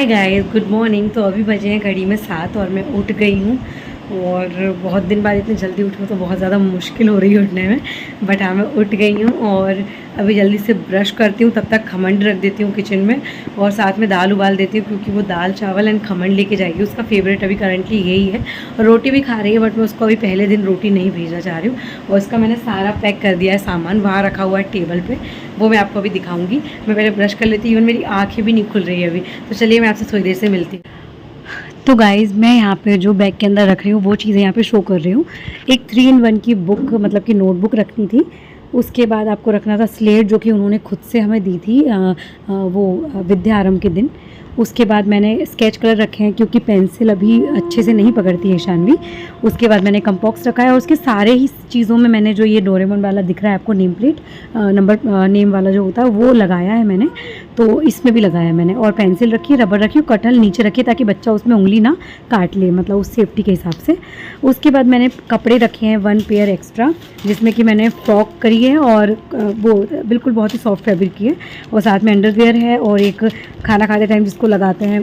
Hi guys, good morning. तो अभी बजे हैं घड़ी में 7 और मैं उठ गई हूँ। और बहुत दिन बाद इतनी जल्दी उठूँ तो बहुत ज़्यादा मुश्किल हो रही है उठने में। बट हाँ, मैं उठ गई हूँ और अभी जल्दी से ब्रश करती हूँ। तब तक खमन रख देती हूँ किचन में और साथ में दाल उबाल देती हूँ, क्योंकि वो दाल चावल एंड खमन लेके जाएगी। उसका फेवरेट अभी करंटली यही है। और रोटी भी खा रही है, बट मैं उसको अभी पहले दिन रोटी नहीं भेजना चाह रही हूँ। और उसका मैंने सारा पैक कर दिया है सामान, वहाँ रखा हुआ है टेबल पर। वो मैं आपको अभी दिखाऊँगी। मैं पहले ब्रश कर लेती हूँ, इवन मेरी आँखें भी नहीं खुल रही है अभी। तो चलिए मैं आपसे थोड़ी देर से मिलती हूँ। तो गाइज़, मैं यहाँ पे जो बैग के अंदर रख रही हूँ वो चीज़ें यहाँ पे शो कर रही हूँ। एक 3 in 1 की बुक, मतलब कि नोटबुक रखनी थी। उसके बाद आपको रखना था स्लेट, जो कि उन्होंने खुद से हमें दी थी वो विद्या आरंभ के दिन। उसके बाद मैंने स्केच कलर रखे हैं, क्योंकि पेंसिल अभी अच्छे से नहीं पकड़ती है ईशानवी। उसके बाद मैंने कंपॉक्स रखा है और उसके सारे ही चीज़ों में मैंने जो ये डोरेमोन वाला दिख रहा है आपको नेम प्लेट, नंबर नेम वाला जो होता है वो लगाया है मैंने। तो इसमें भी लगाया है मैंने। और पेंसिल रखी है, रबर रखी है, कटल नीचे रखी है ताकि बच्चा उसमें उंगली ना काट ले, मतलब उस सेफ्टी के हिसाब से। उसके बाद मैंने कपड़े रखे हैं 1 पेयर एक्स्ट्रा, जिसमें कि मैंने फ्रॉक करी है और वो बिल्कुल बहुत ही सॉफ्ट फैब्रिक की है। और साथ में अंडरवियर है और एक खाना खाते टाइम जिसको लगाते हैं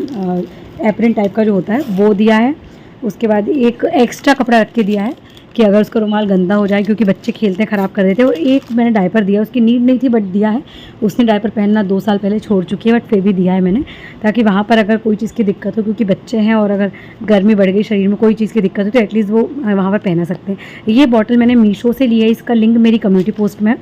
एप्रन टाइप का जो होता है वो दिया है। उसके बाद एक एक्स्ट्रा कपड़ा रख के दिया है कि अगर उसका रुमाल गंदा हो जाए, क्योंकि बच्चे खेलते हैं ख़राब कर देते हैं। और एक मैंने डायपर दिया, उसकी नीड नहीं थी बट दिया है। उसने डायपर पहनना 2 साल पहले छोड़ चुकी है, बट फिर भी दिया है मैंने, ताकि वहाँ पर अगर कोई चीज़ की दिक्कत हो, क्योंकि बच्चे हैं और अगर गर्मी बढ़ गई, शरीर में कोई चीज़ की दिक्कत हो, तो एटलीस्ट वो वहाँ पर पहना सकते हैं। ये बॉटल मैंने मीशो से लिया है, इसका लिंक मेरी कम्युनिटी पोस्ट में।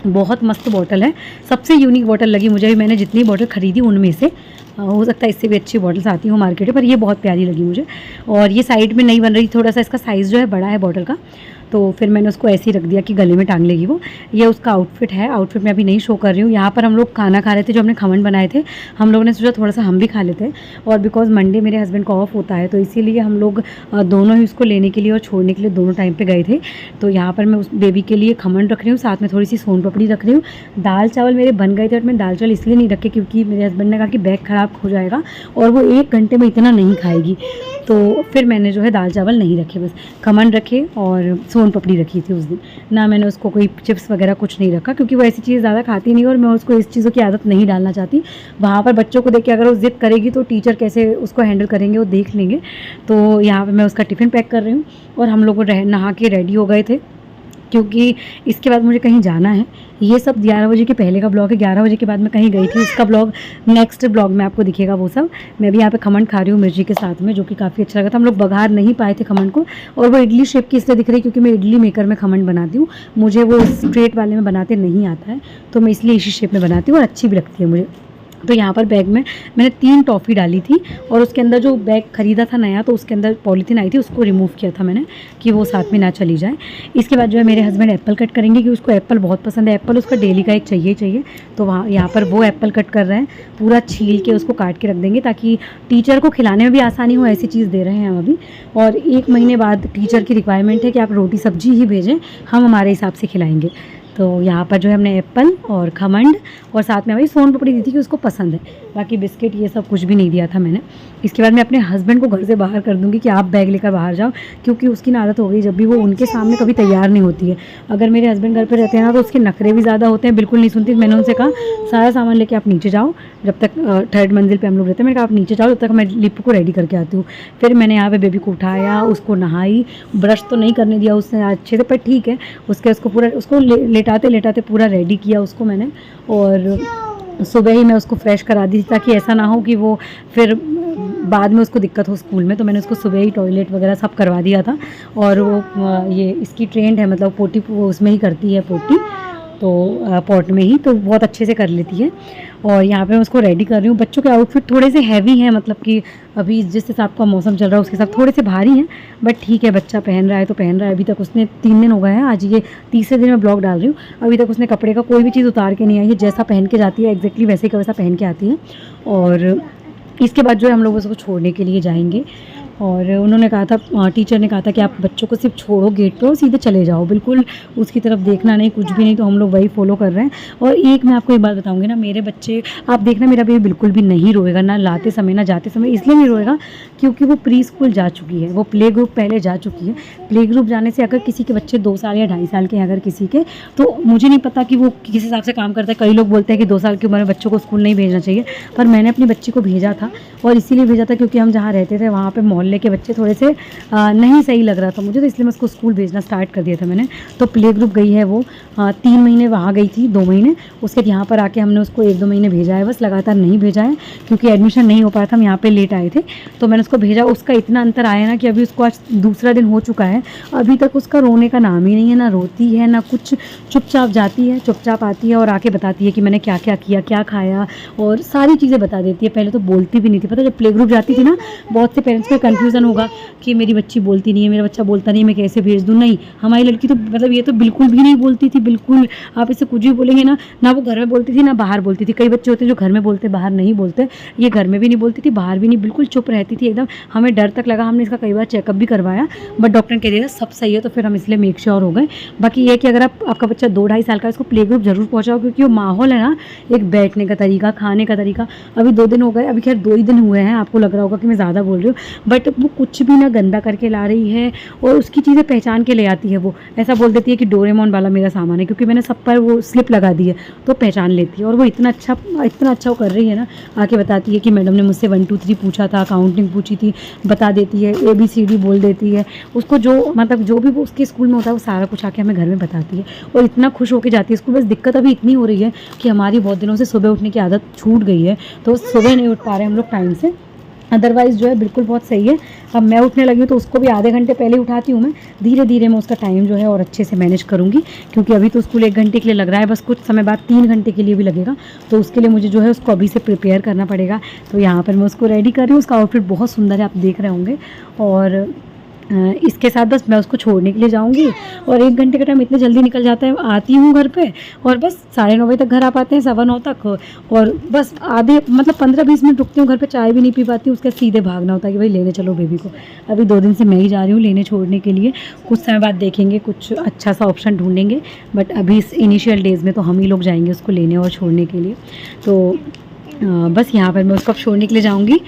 बहुत मस्त बॉटल है, सबसे यूनिक बॉटल लगी मुझे भी। मैंने जितनी बॉटल ख़रीदी उनमें से, हो सकता है इससे भी अच्छी बॉटल्स आती हो मार्केट में, पर ये बहुत प्यारी लगी मुझे। और ये साइड में नहीं बन रही, थोड़ा सा इसका साइज़ जो है बड़ा है बॉटल का, तो फिर मैंने उसको ऐसे ही रख दिया कि गले में टांग लेगी वो। ये उसका आउटफिट है। आउटफिट मैं अभी नहीं शो कर रही हूँ। यहाँ पर हम लोग खाना खा रहे थे, जो हमने खमन बनाए थे। हम लोगों ने सोचा थोड़ा सा हम भी खा लेते हैं, और बिकॉज मंडे मेरे हस्बैंड का ऑफ होता है, तो इसीलिए हम लोग दोनों ही उसको लेने के लिए और छोड़ने के लिए दोनों टाइम पे गए थे। तो यहाँ पर मैं उस बेबी के लिए खमन रख रही हूँ, साथ में थोड़ी सी सोन पापड़ी रख रही हूँ। दाल चावल मेरे बन गए थे, बट मैं दाल चावल इसलिए नहीं रखे क्योंकि मेरे हस्बैंड ने कहा कि बैग ख़राब हो जाएगा और वो 1 घंटे में इतना नहीं खाएगी। तो फिर मैंने जो है दाल चावल नहीं रखे, बस खमन रखे और सोन पापड़ी रखी थी उस दिन। ना मैंने उसको कोई चिप्स वगैरह कुछ नहीं रखा, क्योंकि वो ऐसी चीज़ ज़्यादा खाती नहीं, और मैं उसको इस चीज़ों की आदत नहीं डालना चाहती। वहाँ पर बच्चों को देख के अगर वो ज़िद करेगी तो टीचर कैसे उसको हैंडल करेंगे वो देख लेंगे। तो यहाँ पर मैं उसका टिफ़िन पैक कर रही हूँ। और हम लोग नहा के रेडी हो गए थे, क्योंकि इसके बाद मुझे कहीं जाना है। ये सब 11 बजे के पहले का ब्लॉग है। 11 बजे के बाद मैं कहीं गई थी, उसका ब्लॉग नेक्स्ट ब्लॉग में आपको दिखेगा वो सब। मैं भी यहाँ पे खमन खा रही हूँ मिर्ची के साथ में, जो कि काफ़ी अच्छा लगा था। हम लोग बघार नहीं पाए थे खमन को, और वो इडली शेप की इसलिए दिख रही है क्योंकि मैं इडली मेकर में खमन बनाती हूँ। मुझे वो स्ट्रेट वाले में बनाते नहीं आता है, तो मैं इसलिए इसी शेप में बनाती हूँ और अच्छी भी लगती है मुझे। तो यहाँ पर बैग में मैंने 3 टॉफ़ी डाली थी, और उसके अंदर जो बैग ख़रीदा था नया, तो उसके अंदर पॉलीथीन आई थी, उसको रिमूव किया था मैंने कि वो साथ में ना चली जाए। इसके बाद जो है मेरे हस्बैंड एप्पल कट करेंगे, कि उसको एप्पल बहुत पसंद है। एप्पल उसका डेली का एक चाहिए। तो वहाँ यहाँ पर वो एप्पल कट कर रहे हैं, पूरा छील के उसको काट के रख देंगे ताकि टीचर को खिलाने में भी आसानी हो। ऐसी चीज़ दे रहे हैं हम अभी। और 1 महीने बाद टीचर की रिक्वायरमेंट है कि आप रोटी सब्जी ही भेजें, हम हमारे हिसाब से खिलाएँगे। तो यहाँ पर जो है हमने एप्पल और खमंड और साथ में हमारी सोन पापड़ी दी थी कि उसको पसंद है। बाकी बिस्किट ये सब कुछ भी नहीं दिया था मैंने। इसके बाद मैं अपने हस्बैंड को घर से बाहर कर दूँगी कि आप बैग लेकर बाहर जाओ, क्योंकि उसकी ना आदत हो गई, जब भी वो उनके सामने कभी तैयार नहीं होती है। अगर मेरे हस्बैंड घर पर रहते हैं ना, तो उसके नखरे भी ज़्यादा होते हैं, बिल्कुल नहीं सुनती। मैंने उनसे कहा सारा सामान लेके आप नीचे जाओ, जब तक 3rd मंजिल पर हम लोग रहते हैं। मैंने कहा आप नीचे जाओ, जब तक मैं लिप को रेडी करके आती हूँ। फिर मैंने यहाँ पर बेबी को उठाया, उसको नहाई, ब्रश तो नहीं करने दिया उसने अच्छे से, पर ठीक है। उसको पूरा उसको लेटाते लेटाते पूरा रेडी किया उसको मैंने। और सुबह ही मैं उसको फ्रेश करा दी, ताकि ऐसा ना हो कि वो फिर बाद में उसको दिक्कत हो स्कूल में। तो मैंने उसको सुबह ही टॉयलेट वगैरह सब करवा दिया था। और वो ये इसकी ट्रेंड है, मतलब पोटी वो उसमें ही करती है पोटी, तो पॉट में ही, तो बहुत अच्छे से कर लेती है। और यहाँ पे मैं उसको रेडी कर रही हूँ। बच्चों के आउटफिट थोड़े से हैवी हैं, मतलब कि अभी जिस हिसाब का मौसम चल रहा है उसके हिसाब थोड़े से भारी हैं, बट ठीक है, बच्चा पहन रहा है तो पहन रहा है। अभी तक उसने 3 दिन हो गए हैं, आज ये तीसरे दिन मैं ब्लॉग डाल रही हूँ। अभी तक उसने कपड़े का कोई भी चीज़ उतार के नहीं आई है, जैसा पहन के जाती है एग्जैक्टली वैसे का वैसा पहन के आती है। और इसके बाद जो है हम लोग उसको छोड़ने के लिए जाएंगे। और उन्होंने कहा था, टीचर ने कहा था कि आप बच्चों को सिर्फ छोड़ो गेट पे और सीधे चले जाओ, बिल्कुल उसकी तरफ देखना नहीं, कुछ भी नहीं। तो हम लोग वही फॉलो कर रहे हैं। और एक मैं आपको एक बात बताऊँगी ना, मेरे बच्चे, आप देखना मेरा बेबी बिल्कुल भी नहीं रोएगा, ना लाते समय ना जाते समय। इसलिए नहीं रोएगा क्योंकि वो प्री स्कूल जा चुकी है, वो प्ले ग्रुप पहले जा चुकी है। प्ले ग्रुप जाने से अगर किसी के बच्चे 2 साल या 2.5 साल के हैं अगर किसी के, तो मुझे नहीं पता कि वो किस हिसाब से काम करता है। कई लोग बोलते हैं कि 2 साल की उम्र में बच्चों को स्कूल नहीं भेजना चाहिए, पर मैंने अपनी बच्ची को भेजा था। और इसीलिए भेजा था क्योंकि हम जहाँ रहते थे वहाँ पे मोहल्ले के बच्चे थोड़े से नहीं सही लग रहा था मुझे, तो इसलिए मैं उसको स्कूल भेजना स्टार्ट कर दिया था मैंने। तो प्ले ग्रुप गई है वो, 3 महीने वहाँ गई थी, 2 महीने। उसके बाद यहाँ पर आके हमने उसको 1-2 महीने भेजा है, बस लगातार नहीं भेजा है क्योंकि एडमिशन नहीं हो पाया था, हम यहाँ पे लेट आए थे। तो मैंने उसको भेजा। उसका इतना अंतर आया ना कि अभी उसको आज दूसरा दिन हो चुका है, अभी तक उसका रोने का नाम ही नहीं है, ना रोती है ना कुछ। चुपचाप जाती है, चुपचाप आती है और आके बताती है कि मैंने क्या क्या किया, क्या खाया, और सारी चीज़ें बता देती है। पहले तो बोलती भी नहीं थी, पता जब प्ले ग्रुप जाती थी ना, बहुत से पेरेंट्स को कन्फ्यूज़न होगा कि मेरी बच्ची बोलती नहीं है, मेरा बच्चा बोलता नहीं, मैं कैसे भेज दूँ। नहीं, हमारी लड़की तो मतलब ये तो बिल्कुल भी नहीं बोलती थी, बिल्कुल। आप इसे कुछ भी बोलेंगे ना, ना वो घर में बोलती थी ना बाहर बोलती थी। कई बच्चे होते हैं जो घर में बोलते बाहर नहीं बोलते, ये घर में भी नहीं बोलती थी, बाहर भी नहीं, बिल्कुल चुप रहती थी एकदम। हमें डर तक लगा, हमने इसका कई बार चेकअप भी करवाया, बट डॉक्टर ने कह दिया सब सही है, तो फिर हम इसलिए मेक श्योर हो गए। बाकी ये कि अगर आपका बच्चा 2-2.5 साल का है, उसको प्ले ग्रुप जरूर पहुँचाओ, क्योंकि वो माहौल है ना, एक बैठने का तरीका, खाने का तरीका। अभी 2 दिन हो गए, अभी खैर 2 ही दिन हुए हैं, आपको लग रहा होगा कि मैं ज़्यादा बोल रही हूँ, बट वो कुछ भी ना गंदा करके ला रही है और उसकी चीज़ें पहचान के ले आती है। वो ऐसा बोल देती है कि डोरेमोन वाला मेरा सामान है, क्योंकि मैंने सब पर वो स्लिप लगा दी है, तो पहचान लेती है। और वो इतना अच्छा वो कर रही है ना, आके बताती है कि मैडम ने मुझसे 1 2 3 पूछा था, काउंटिंग पूछी थी, बता देती है, ABCD बोल देती है। उसको जो मतलब जो भी वो उसके स्कूल में होता है वो सारा कुछ आके हमें घर में बताती है, और इतना खुश होकर जाती है स्कूल। बस दिक्कत अभी इतनी हो रही है कि हमारी बहुत दिनों से सुबह उठने की आदत छूट गई है, तो सुबह नहीं उठ पा रहे हम लोग टाइम से। अदरवाइज़ जो है बिल्कुल बहुत सही है। अब मैं उठने लगी हूँ तो उसको भी आधे घंटे पहले उठाती हूँ मैं। धीरे धीरे मैं उसका टाइम जो है और अच्छे से मैनेज करूँगी, क्योंकि अभी तो स्कूल 1 घंटे के लिए लग रहा है, बस कुछ समय बाद 3 घंटे के लिए भी लगेगा। तो उसके लिए मुझे जो है उसको अभी से प्रिपेयर करना पड़ेगा। तो यहाँ पर मैं उसको रेडी कर रही हूँ। उसका आउटफिट बहुत सुंदर है, आप देख रहे होंगे। और इसके साथ बस मैं उसको छोड़ने के लिए जाऊंगी, और 1 घंटे का टाइम इतने जल्दी निकल जाता है। आती हूँ घर पे और बस 9:30 बजे तक घर आ पाते हैं, 9:15 तक। और बस आधे मतलब 15-20 मिनट रुकती हूँ घर पे, चाय भी नहीं पी पाती हूँ, उसके सीधे भागना होता है कि भाई लेने चलो बेबी को। अभी 2 दिन से मैं ही जा रही हूँ लेने छोड़ने के लिए। कुछ समय बाद देखेंगे, कुछ अच्छा सा ऑप्शन ढूंढेंगे, बट अभी इस इनिशियल डेज़ में तो हम ही लोग जाएंगे उसको लेने और छोड़ने के लिए। तो बस यहाँ पर मैं उसको अब छोड़ने के लिए जाऊँगी।